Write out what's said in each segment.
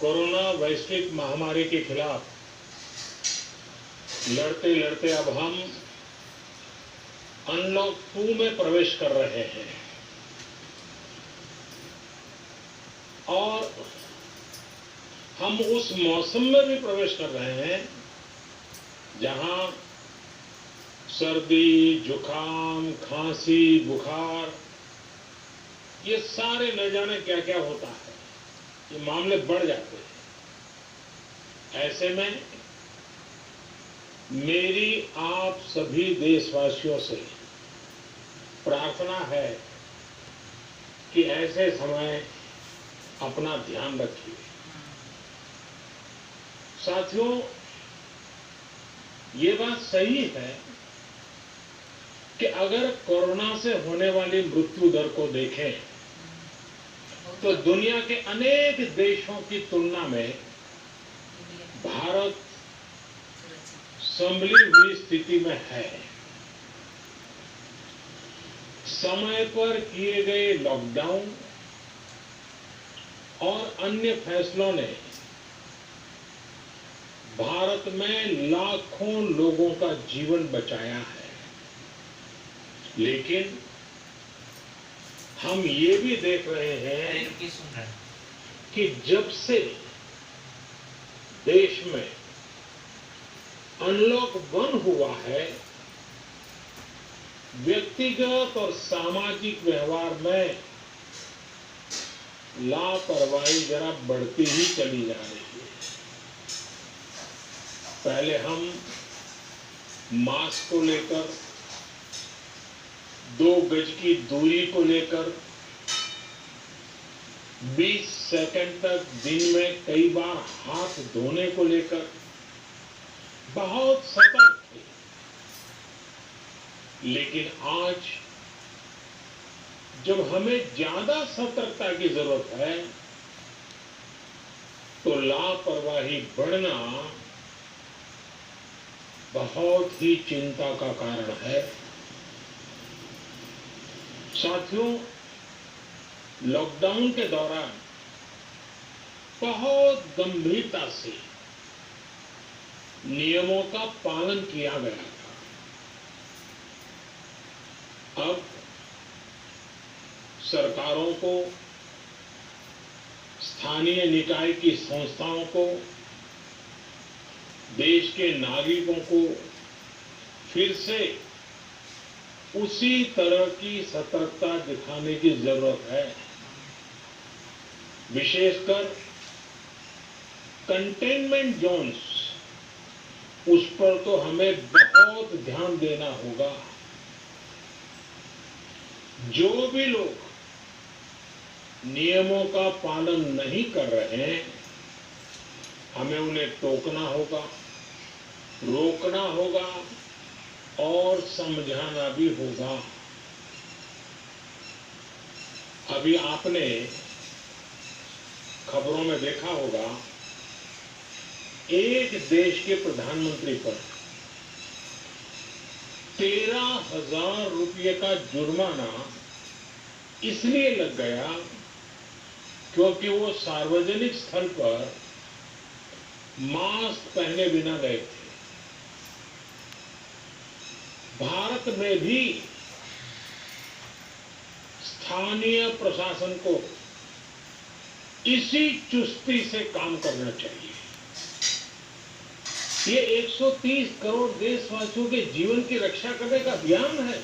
Corona वैश्विक महामारी के खिलाफ लड़ते लड़ते अब हम अनलॉक 2 में प्रवेश कर रहे हैं और हम उस मौसम में भी प्रवेश कर रहे हैं जहां सर्दी, जुकाम, खांसी, बुखार ये सारे न जाने क्या क्या होता है, ये मामले बढ़ जाते हैं। ऐसे में मेरी आप सभी देशवासियों से प्रार्थना है कि ऐसे समय अपना ध्यान रखिए। साथियों, ये बात सही है कि अगर कोरोना से होने वाली मृत्यु दर को देखें तो दुनिया के अनेक देशों की तुलना में भारत संभली हुई स्थिति में है। समय पर किए गए लॉकडाउन और अन्य फैसलों ने भारत में लाखों लोगों का जीवन बचाया है, लेकिन हम ये भी देख रहे हैं कि जब से देश में अनलॉक 1 हुआ है, व्यक्तिगत और सामाजिक व्यवहार में लापरवाही जरा बढ़ती ही चली जा रही है। पहले हम मास्क को लेकर, 2 गज की दूरी को लेकर 20 सेकंड तक दिन में कई बार हाथ धोने को लेकर बहुत सतर्क थे, लेकिन आज जब हमें ज्यादा सतर्कता की जरूरत है तो लापरवाही बढ़ना बहुत ही चिंता का कारण है। साथियों, लॉकडाउन के दौरान बहुत गंभीरता से नियमों का पालन किया गया था। अब सरकारों को, स्थानीय निकाय की संस्थाओं को, देश के नागरिकों को फिर से उसी तरह की सतर्कता दिखाने की जरूरत है। विशेषकर कंटेनमेंट जोन्स, उस पर तो हमें बहुत ध्यान देना होगा। जो भी लोग नियमों का पालन नहीं कर रहे हैं, हमें उन्हें टोकना होगा, रोकना होगा और समझाना भी होगा। अभी आपने खबरों में देखा होगा, एक देश के प्रधानमंत्री पर 13,000 रुपये का जुर्माना इसलिए लग गया क्योंकि वो सार्वजनिक स्थल पर मास्क पहने बिना गए थे। भारत में भी स्थानीय प्रशासन को इसी चुस्ती से काम करना चाहिए। ये 130 करोड़ देशवासियों के जीवन की रक्षा करने का अभियान है।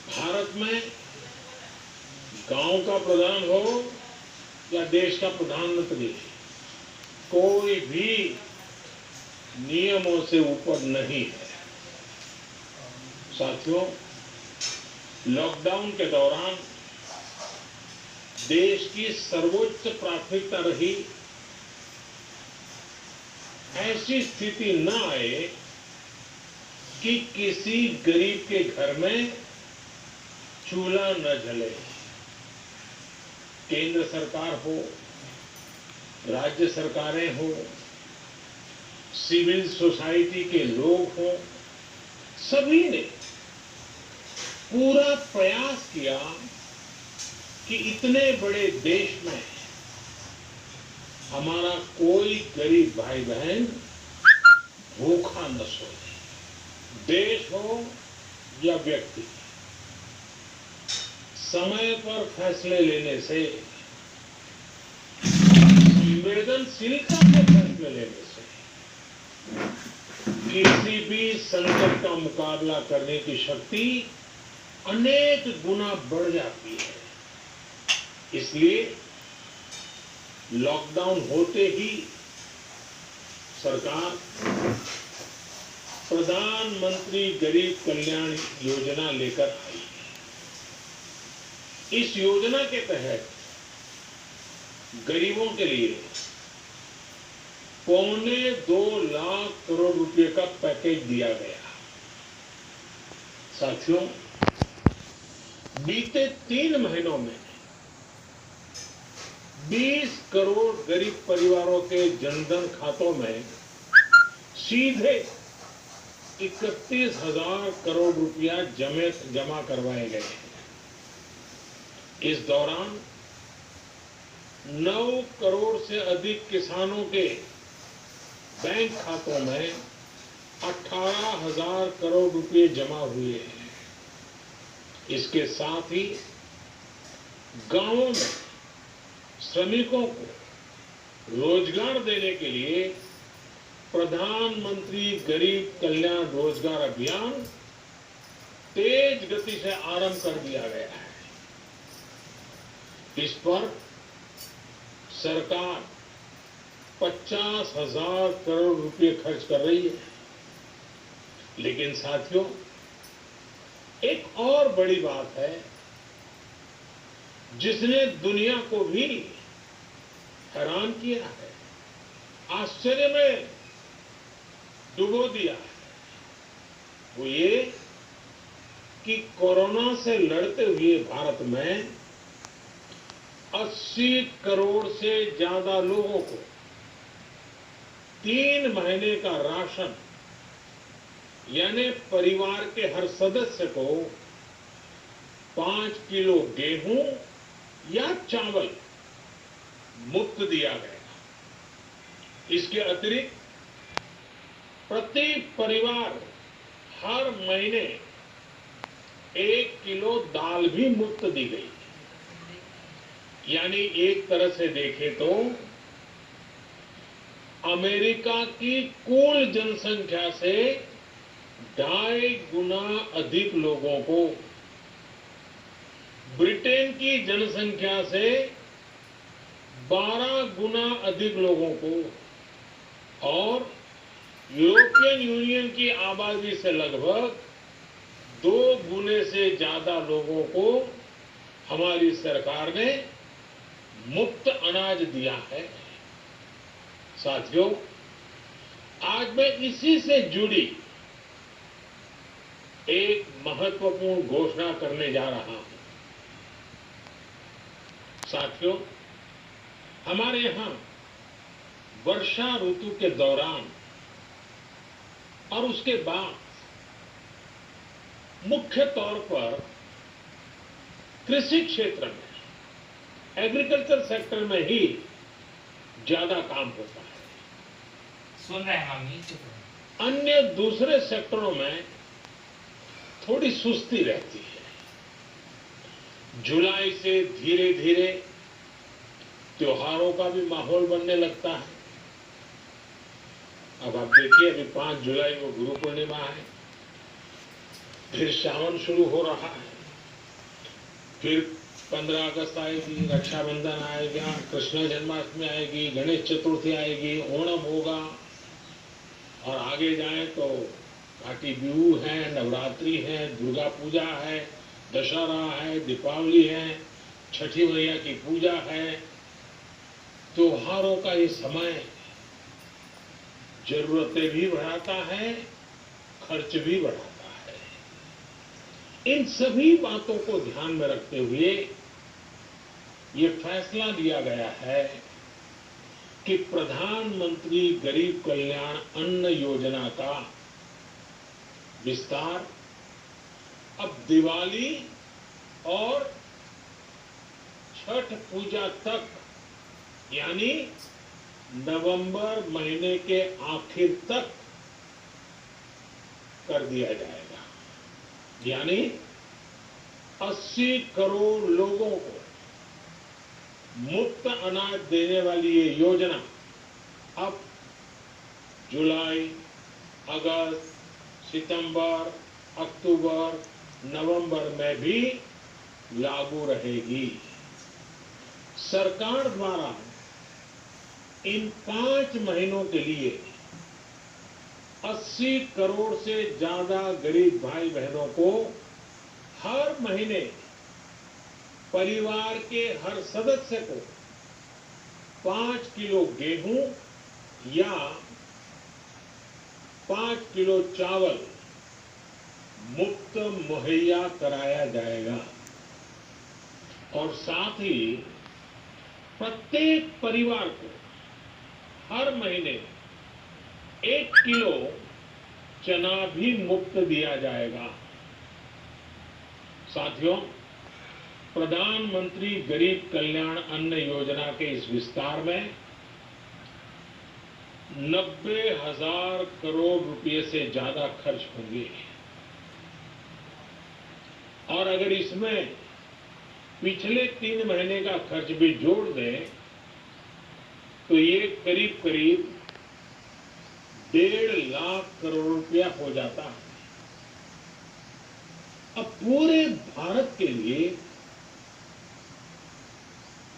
भारत में गांव का प्रधान हो या देश का प्रधानमंत्री, कोई भी नियमों से ऊपर नहीं है। साथियों, लॉकडाउन के दौरान देश की सर्वोच्च प्राथमिकता रही ऐसी स्थिति न आए कि किसी गरीब के घर में चूल्हा न जले। केंद्र सरकार हो, राज्य सरकारें हो, सिविल सोसाइटी के लोग हों, सभी ने पूरा प्रयास किया कि इतने बड़े देश में हमारा कोई गरीब भाई बहन भूखा न सोए, देश हो या व्यक्ति। समय पर फैसले लेने से, संवेदनशीलता से फैसले लेने से किसी भी संकट का मुकाबला करने की शक्ति अनेक गुना बढ़ जाती है। इसलिए लॉकडाउन होते ही सरकार प्रधानमंत्री गरीब कल्याण योजना लेकर आई। इस योजना के तहत गरीबों के लिए 2.25 लाख करोड़ रुपए का पैकेज दिया गया। साथियों, बीते 3 महीनों में 20 करोड़ गरीब परिवारों के जनधन खातों में सीधे 31,000 करोड़ रुपया जमा करवाए गए हैं। इस दौरान 9 करोड़ से अधिक किसानों के बैंक खातों में 18,000 करोड़ रुपए जमा हुए हैं। इसके साथ ही गांवों में श्रमिकों को रोजगार देने के लिए प्रधानमंत्री गरीब कल्याण रोजगार अभियान तेज गति से आरंभ कर दिया गया है। इस पर सरकार 50,000 करोड़ रुपए खर्च कर रही है। लेकिन साथियों, एक और बड़ी बात है जिसने दुनिया को भी हैरान किया है, आश्चर्य में डुबो दिया है। वो ये कि कोरोना से लड़ते हुए भारत में 80 करोड़ से ज्यादा लोगों को 3 महीने का राशन, यानी परिवार के हर सदस्य को 5 किलो गेहूं या चावल मुफ्त दिया गया। इसके अतिरिक्त प्रति परिवार हर महीने 1 किलो दाल भी मुफ्त दी गई। यानी एक तरह से देखें तो अमेरिका की कुल जनसंख्या से 2.5 गुना अधिक लोगों को, ब्रिटेन की जनसंख्या से 12 गुना अधिक लोगों को और यूरोपियन यूनियन की आबादी से लगभग 2 गुने से ज्यादा लोगों को हमारी सरकार ने मुफ्त अनाज दिया है। साथियों, आज मैं इसी से जुड़ी एक महत्वपूर्ण घोषणा करने जा रहा हूं। साथियों, हमारे यहां वर्षा ऋतु के दौरान और उसके बाद मुख्य तौर पर कृषि क्षेत्र में, एग्रीकल्चर सेक्टर में ही ज्यादा काम होता है। सुन रहे हैं मामी। अन्य दूसरे सेक्टरों में थोड़ी सुस्ती रहती है। जुलाई से धीरे धीरे त्योहारों का भी माहौल बनने लगता है। अब आप देखिए, अभी 5 जुलाई को गुरु पूर्णिमा है, फिर सावन शुरू हो रहा है, फिर 15 अगस्त आएगी, रक्षाबंधन आएगा, कृष्ण जन्माष्टमी आएगी, गणेश चतुर्थी आएगी, ओणम होगा और आगे जाए तो काटी बिहू है, नवरात्रि है, दुर्गा पूजा है, दशहरा है, दीपावली है, छठी मैया की पूजा है। त्योहारों का ये समय जरूरतें भी बढ़ाता है, खर्च भी बढ़ाता है। इन सभी बातों को ध्यान में रखते हुए ये फैसला लिया गया है कि प्रधानमंत्री गरीब कल्याण अन्न योजना का विस्तार अब दिवाली और छठ पूजा तक, यानी नवंबर महीने के आखिर तक कर दिया जाएगा। यानी 80 करोड़ लोगों को मुफ्त अनाज देने वाली ये योजना अब जुलाई, अगस्त, सितंबर, अक्टूबर, नवंबर में भी लागू रहेगी। सरकार द्वारा इन 5 महीनों के लिए 80 करोड़ से ज्यादा गरीब भाई बहनों को हर महीने परिवार के हर सदस्य को 5 किलो गेहूं या 5 किलो चावल मुफ्त मुहैया कराया जाएगा और साथ ही प्रत्येक परिवार को हर महीने 1 किलो चना भी मुफ्त दिया जाएगा। साथियों, प्रधानमंत्री गरीब कल्याण अन्न योजना के इस विस्तार में 90,000 करोड़ रुपए से ज्यादा खर्च होंगे और अगर इसमें पिछले 3 महीने का खर्च भी जोड़ दें तो ये करीब करीब 1.5 लाख करोड़ रुपया हो जाता है। अब पूरे भारत के लिए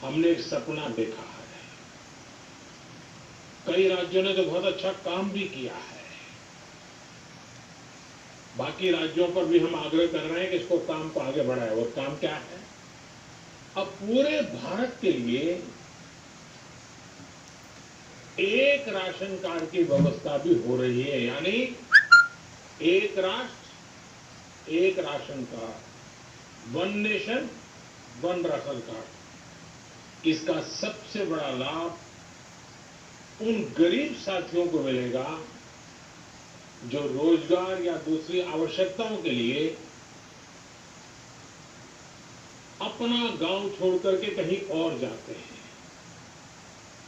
हमने एक सपना देखा है। कई राज्यों ने तो बहुत अच्छा काम भी किया है। बाकी राज्यों पर भी हम आग्रह कर रहे हैं कि इसको काम को आगे बढ़ाए। और काम क्या है? अब पूरे भारत के लिए एक राशन कार्ड की व्यवस्था भी हो रही है। यानी एक राष्ट्र एक ration card, one nation one ration card. इसका सबसे बड़ा लाभ उन गरीब साथियों को मिलेगा जो रोजगार या दूसरी आवश्यकताओं के लिए अपना गांव छोड़ करके कहीं और जाते हैं,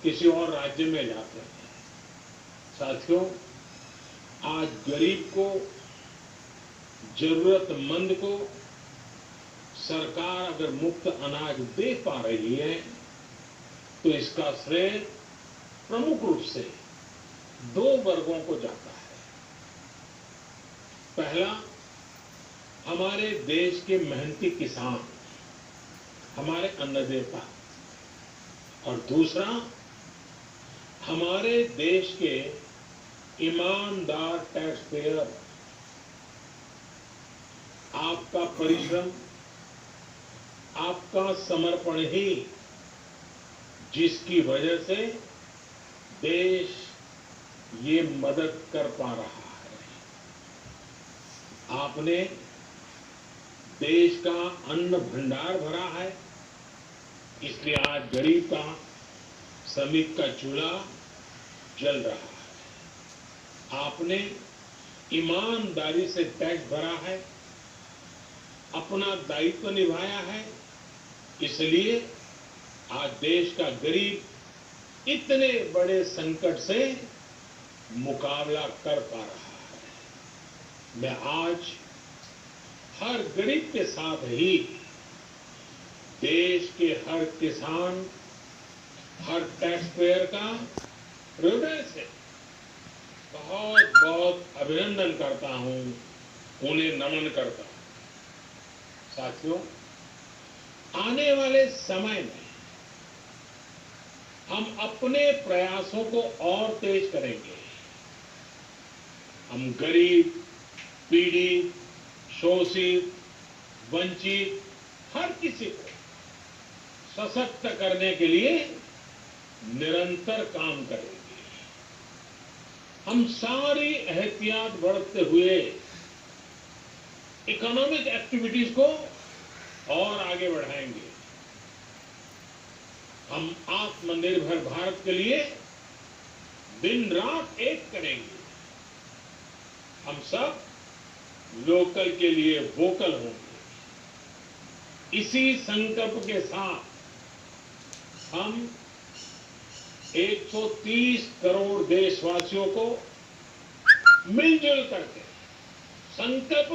किसी और राज्य में जाते हैं। साथियों, आज गरीब को, जरूरतमंद को सरकार अगर मुफ्त अनाज दे पा रही है तो इसका श्रेय प्रमुख रूप से 2 वर्गों को जाता है। पहला, हमारे देश के मेहनती किसान, हमारे अन्नदेवता, और दूसरा हमारे देश के ईमानदार टैक्स पेयर। आपका परिश्रम, आपका समर्पण ही जिसकी वजह से देश ये मदद कर पा रहा है। आपने देश का अन्न भंडार भरा है, इसलिए आज गरीब का श्रमिक का चूल्हा जल रहा है। आपने ईमानदारी से टैक्स भरा है, अपना दायित्व निभाया है, इसलिए आज देश का गरीब इतने बड़े संकट से मुकाबला कर पा रहा है। मैं आज हर गरीब के साथ ही देश के हर किसान, हर टैक्स पेयर का हृदय से बहुत बहुत अभिनंदन करता हूं, उन्हें नमन करता हूं। साथियों, आने वाले समय में हम अपने प्रयासों को और तेज करेंगे। हम गरीब, पीड़ित, शोषित, वंचित हर किसी को सशक्त करने के लिए निरंतर काम करेंगे। हम सारी एहतियात बरतते हुए इकोनॉमिक एक्टिविटीज को और आगे बढ़ाएंगे। हम आत्मनिर्भर भारत के लिए दिन रात एक करेंगे। हम सब लोकल के लिए वोकल होंगे। इसी संकल्प के साथ हम 130 करोड़ देशवासियों को मिलजुल करके संकल्प